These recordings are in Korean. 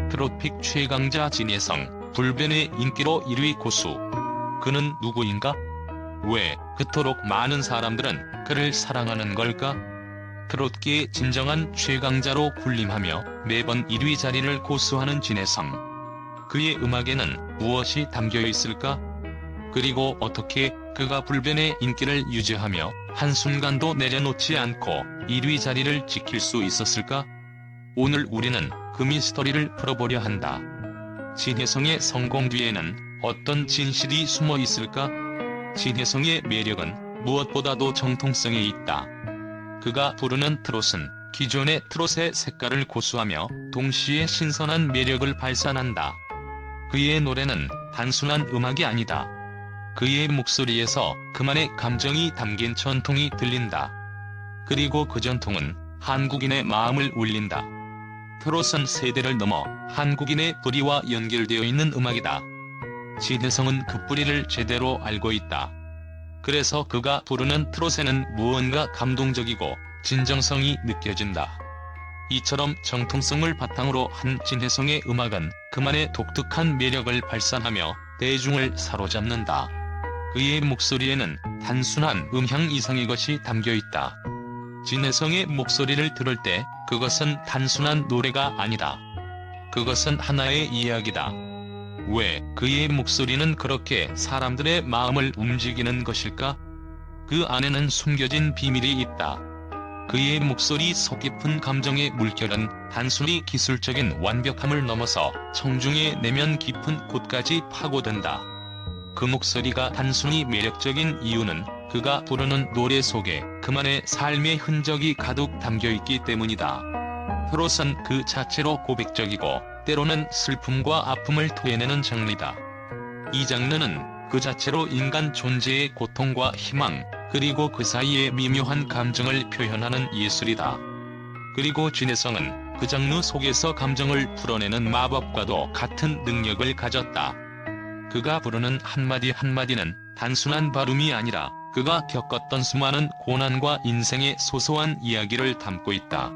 트로픽 최강자 진혜성, 불변의 인기로 1위 고수. 그는 누구인가? 왜 그토록 많은 사람들은 그를 사랑하는 걸까? 트롯계의 진정한 최강자로 군림하며 매번 1위 자리를 고수하는 진혜성. 그의 음악에는 무엇이 담겨 있을까? 그리고 어떻게 그가 불변의 인기를 유지하며 한순간도 내려놓지 않고 1위 자리를 지킬 수 있었을까? 오늘 우리는 그 미스터리를 풀어보려 한다. 진혜성의 성공 뒤에는 어떤 진실이 숨어 있을까? 진혜성의 매력은 무엇보다도 정통성에 있다. 그가 부르는 트롯은 기존의 트롯의 색깔을 고수하며 동시에 신선한 매력을 발산한다. 그의 노래는 단순한 음악이 아니다. 그의 목소리에서 그만의 감정이 담긴 전통이 들린다. 그리고 그 전통은 한국인의 마음을 울린다. 트롯은 세대를 넘어 한국인의 뿌리와 연결되어 있는 음악이다. 진혜성은 그 뿌리를 제대로 알고 있다. 그래서 그가 부르는 트롯에는 무언가 감동적이고 진정성이 느껴진다. 이처럼 정통성을 바탕으로 한 진혜성의 음악은 그만의 독특한 매력을 발산하며 대중을 사로잡는다. 그의 목소리에는 단순한 음향 이상의 것이 담겨있다. 진혜성의 목소리를 들을 때 그것은 단순한 노래가 아니다. 그것은 하나의 이야기다. 왜 그의 목소리는 그렇게 사람들의 마음을 움직이는 것일까? 그 안에는 숨겨진 비밀이 있다. 그의 목소리 속 깊은 감정의 물결은 단순히 기술적인 완벽함을 넘어서 청중의 내면 깊은 곳까지 파고든다. 그 목소리가 단순히 매력적인 이유는 그가 부르는 노래 속에 그만의 삶의 흔적이 가득 담겨있기 때문이다. 트롯은 그 자체로 고백적이고 때로는 슬픔과 아픔을 토해내는 장르다. 이 장르는 그 자체로 인간 존재의 고통과 희망, 그리고 그 사이의 미묘한 감정을 표현하는 예술이다. 그리고 진혜성은 그 장르 속에서 감정을 풀어내는 마법과도 같은 능력을 가졌다. 그가 부르는 한마디 한마디는 단순한 발음이 아니라 그가 겪었던 수많은 고난과 인생의 소소한 이야기를 담고 있다.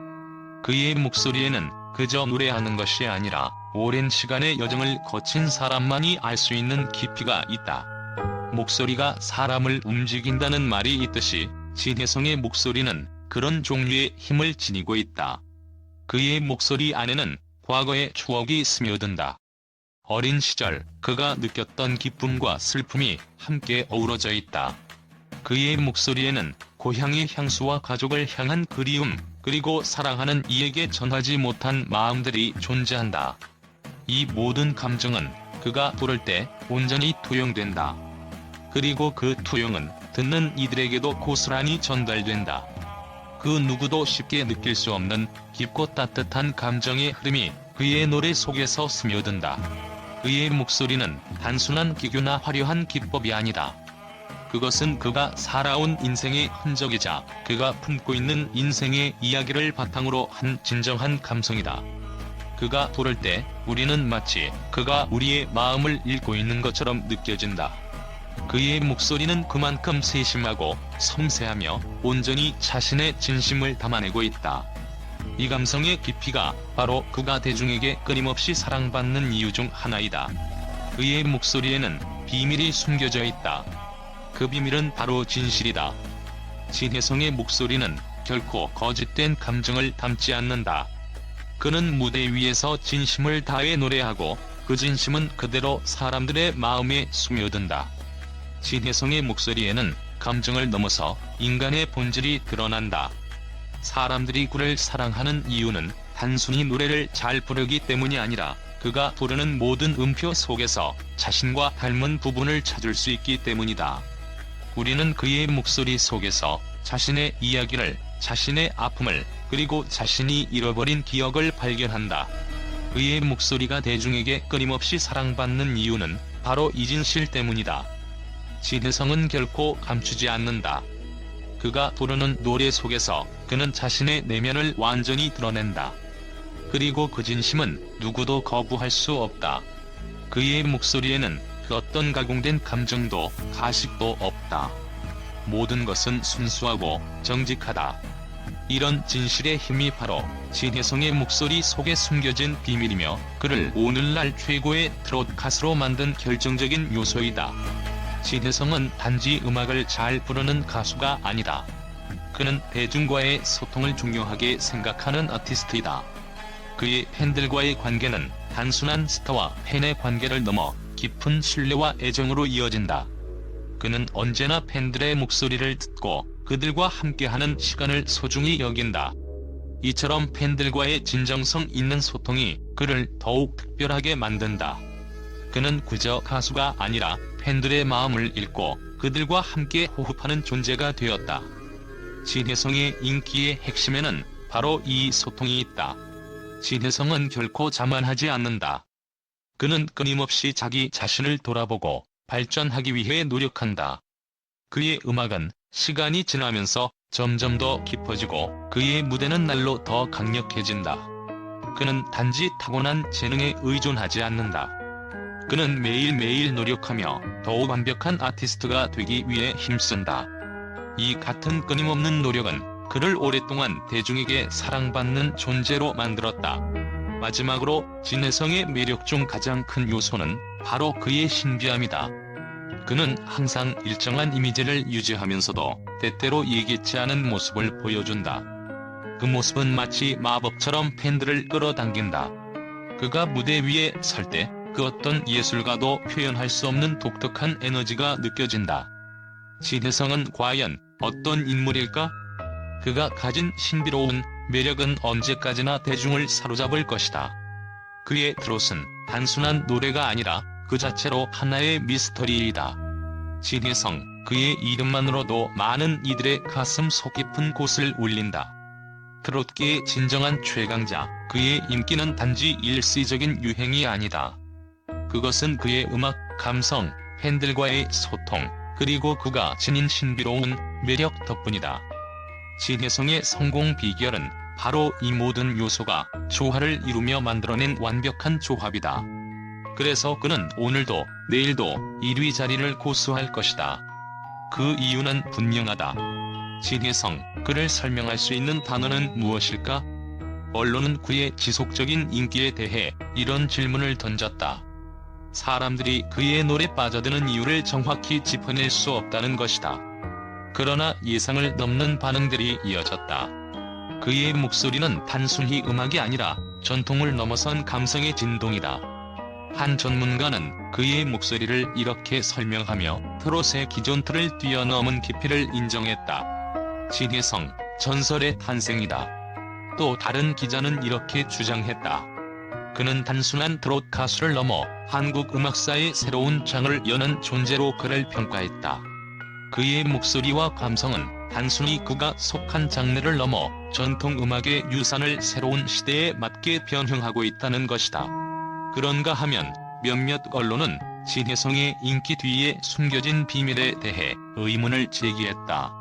그의 목소리에는 그저 노래하는 것이 아니라 오랜 시간의 여정을 거친 사람만이 알 수 있는 깊이가 있다. 목소리가 사람을 움직인다는 말이 있듯이 진혜성의 목소리는 그런 종류의 힘을 지니고 있다. 그의 목소리 안에는 과거의 추억이 스며든다. 어린 시절 그가 느꼈던 기쁨과 슬픔이 함께 어우러져 있다. 그의 목소리에는 고향의 향수와 가족을 향한 그리움, 그리고 사랑하는 이에게 전하지 못한 마음들이 존재한다. 이 모든 감정은 그가 부를 때 온전히 투영된다. 그리고 그 투영은 듣는 이들에게도 고스란히 전달된다. 그 누구도 쉽게 느낄 수 없는 깊고 따뜻한 감정의 흐름이 그의 노래 속에서 스며든다. 그의 목소리는 단순한 기교나 화려한 기법이 아니다. 그것은 그가 살아온 인생의 흔적이자 그가 품고 있는 인생의 이야기를 바탕으로 한 진정한 감성이다. 그가 부를 때 우리는 마치 그가 우리의 마음을 읽고 있는 것처럼 느껴진다. 그의 목소리는 그만큼 세심하고 섬세하며 온전히 자신의 진심을 담아내고 있다. 이 감성의 깊이가 바로 그가 대중에게 끊임없이 사랑받는 이유 중 하나이다. 그의 목소리에는 비밀이 숨겨져 있다. 그 비밀은 바로 진실이다. 진혜성의 목소리는 결코 거짓된 감정을 담지 않는다. 그는 무대 위에서 진심을 다해 노래하고 그 진심은 그대로 사람들의 마음에 스며든다. 진혜성의 목소리에는 감정을 넘어서 인간의 본질이 드러난다. 사람들이 그를 사랑하는 이유는 단순히 노래를 잘 부르기 때문이 아니라 그가 부르는 모든 음표 속에서 자신과 닮은 부분을 찾을 수 있기 때문이다. 우리는 그의 목소리 속에서 자신의 이야기를, 자신의 아픔을, 그리고 자신이 잃어버린 기억을 발견한다. 그의 목소리가 대중에게 끊임없이 사랑받는 이유는 바로 이 진실 때문이다. 진혜성은 결코 감추지 않는다. 그가 부르는 노래 속에서 그는 자신의 내면을 완전히 드러낸다. 그리고 그 진심은 누구도 거부할 수 없다. 그의 목소리에는 그 어떤 가공된 감정도 가식도 없다. 모든 것은 순수하고 정직하다. 이런 진실의 힘이 바로 진혜성의 목소리 속에 숨겨진 비밀이며 그를 오늘날 최고의 트롯 가수로 만든 결정적인 요소이다. 진혜성은 단지 음악을 잘 부르는 가수가 아니다. 그는 대중과의 소통을 중요하게 생각하는 아티스트이다. 그의 팬들과의 관계는 단순한 스타와 팬의 관계를 넘어 깊은 신뢰와 애정으로 이어진다. 그는 언제나 팬들의 목소리를 듣고 그들과 함께하는 시간을 소중히 여긴다. 이처럼 팬들과의 진정성 있는 소통이 그를 더욱 특별하게 만든다. 그는 그저 가수가 아니라 팬들의 마음을 읽고 그들과 함께 호흡하는 존재가 되었다. 진혜성의 인기의 핵심에는 바로 이 소통이 있다. 진혜성은 결코 자만하지 않는다. 그는 끊임없이 자기 자신을 돌아보고 발전하기 위해 노력한다. 그의 음악은 시간이 지나면서 점점 더 깊어지고 그의 무대는 날로 더 강력해진다. 그는 단지 타고난 재능에 의존하지 않는다. 그는 매일매일 노력하며 더욱 완벽한 아티스트가 되기 위해 힘쓴다. 이 같은 끊임없는 노력은 그를 오랫동안 대중에게 사랑받는 존재로 만들었다. 마지막으로 진혜성의 매력 중 가장 큰 요소는 바로 그의 신비함이다. 그는 항상 일정한 이미지를 유지하면서도 때때로 예기치 않은 모습을 보여준다. 그 모습은 마치 마법처럼 팬들을 끌어당긴다. 그가 무대 위에 설 때 그 어떤 예술가도 표현할 수 없는 독특한 에너지가 느껴진다. 진혜성은 과연 어떤 인물일까? 그가 가진 신비로운 매력은 언제까지나 대중을 사로잡을 것이다. 그의 트롯은 단순한 노래가 아니라 그 자체로 하나의 미스터리이다. 진혜성, 그의 이름만으로도 많은 이들의 가슴 속 깊은 곳을 울린다. 트롯계의 진정한 최강자, 그의 인기는 단지 일시적인 유행이 아니다. 그것은 그의 음악, 감성, 팬들과의 소통, 그리고 그가 지닌 신비로운 매력 덕분이다. 진혜성의 성공 비결은 바로 이 모든 요소가 조화를 이루며 만들어낸 완벽한 조합이다. 그래서 그는 오늘도 내일도 1위 자리를 고수할 것이다. 그 이유는 분명하다. 진혜성, 그를 설명할 수 있는 단어는 무엇일까? 언론은 그의 지속적인 인기에 대해 이런 질문을 던졌다. 사람들이 그의 노래에 빠져드는 이유를 정확히 짚어낼 수 없다는 것이다. 그러나 예상을 넘는 반응들이 이어졌다. 그의 목소리는 단순히 음악이 아니라 전통을 넘어선 감성의 진동이다. 한 전문가는 그의 목소리를 이렇게 설명하며 트롯의 기존 틀을 뛰어넘은 깊이를 인정했다. 진혜성, 전설의 탄생이다. 또 다른 기자는 이렇게 주장했다. 그는 단순한 트롯 가수를 넘어 한국 음악사의 새로운 장을 여는 존재로 그를 평가했다. 그의 목소리와 감성은 단순히 그가 속한 장르를 넘어 전통 음악의 유산을 새로운 시대에 맞게 변형하고 있다는 것이다. 그런가 하면 몇몇 언론은 진혜성의 인기 뒤에 숨겨진 비밀에 대해 의문을 제기했다.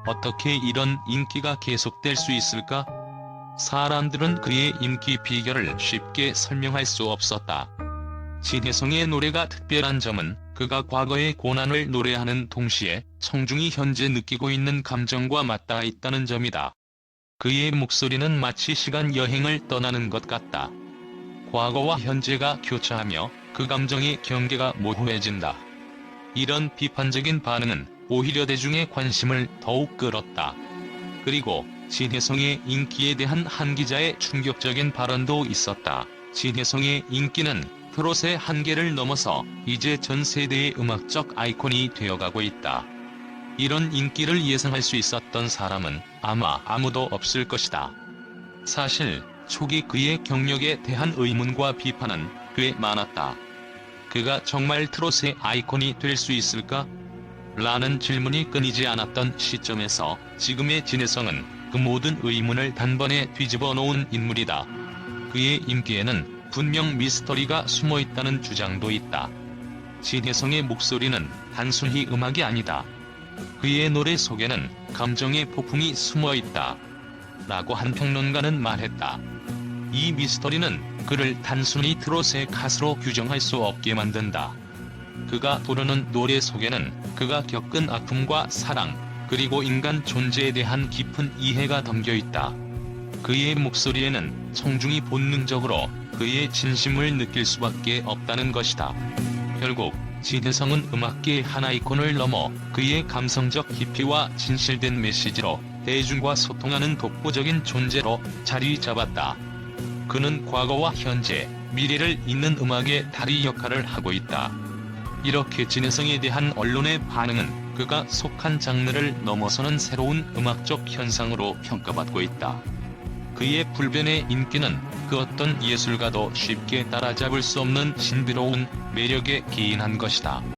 어떻게 이런 인기가 계속될 수 있을까? 사람들은 그의 인기 비결을 쉽게 설명할 수 없었다. 진혜성의 노래가 특별한 점은 그가 과거의 고난을 노래하는 동시에 청중이 현재 느끼고 있는 감정과 맞닿아 있다는 점이다. 그의 목소리는 마치 시간 여행을 떠나는 것 같다. 과거와 현재가 교차하며 그 감정의 경계가 모호해진다. 이런 비판적인 반응은 오히려 대중의 관심을 더욱 끌었다. 그리고 진혜성의 인기에 대한 한 기자의 충격적인 발언도 있었다. 진혜성의 인기는 트롯의 한계를 넘어서 이제 전 세대의 음악적 아이콘이 되어가고 있다. 이런 인기를 예상할 수 있었던 사람은 아마 아무도 없을 것이다. 사실 초기 그의 경력에 대한 의문과 비판은 꽤 많았다. 그가 정말 트롯의 아이콘이 될 수 있을까? 라는 질문이 끊이지 않았던 시점에서 지금의 진혜성은 그 모든 의문을 단번에 뒤집어 놓은 인물이다. 그의 인기에는 분명 미스터리가 숨어있다는 주장도 있다. 진혜성의 목소리는 단순히 음악이 아니다. 그의 노래 속에는 감정의 폭풍이 숨어있다. 라고 한 평론가는 말했다. 이 미스터리는 그를 단순히 트롯의 가수로 규정할 수 없게 만든다. 그가 부르는 노래 속에는 그가 겪은 아픔과 사랑, 그리고 인간 존재에 대한 깊은 이해가 담겨 있다. 그의 목소리에는 청중이 본능적으로 그의 진심을 느낄 수밖에 없다는 것이다. 결국 진혜성은 음악계의 한 아이콘을 넘어 그의 감성적 깊이와 진실된 메시지로 대중과 소통하는 독보적인 존재로 자리 잡았다. 그는 과거와 현재, 미래를 잇는 음악의 다리 역할을 하고 있다. 이렇게 진혜성에 대한 언론의 반응은 그가 속한 장르를 넘어서는 새로운 음악적 현상으로 평가받고 있다. 그의 불변의 인기는 그 어떤 예술가도 쉽게 따라잡을 수 없는 신비로운 매력에 기인한 것이다.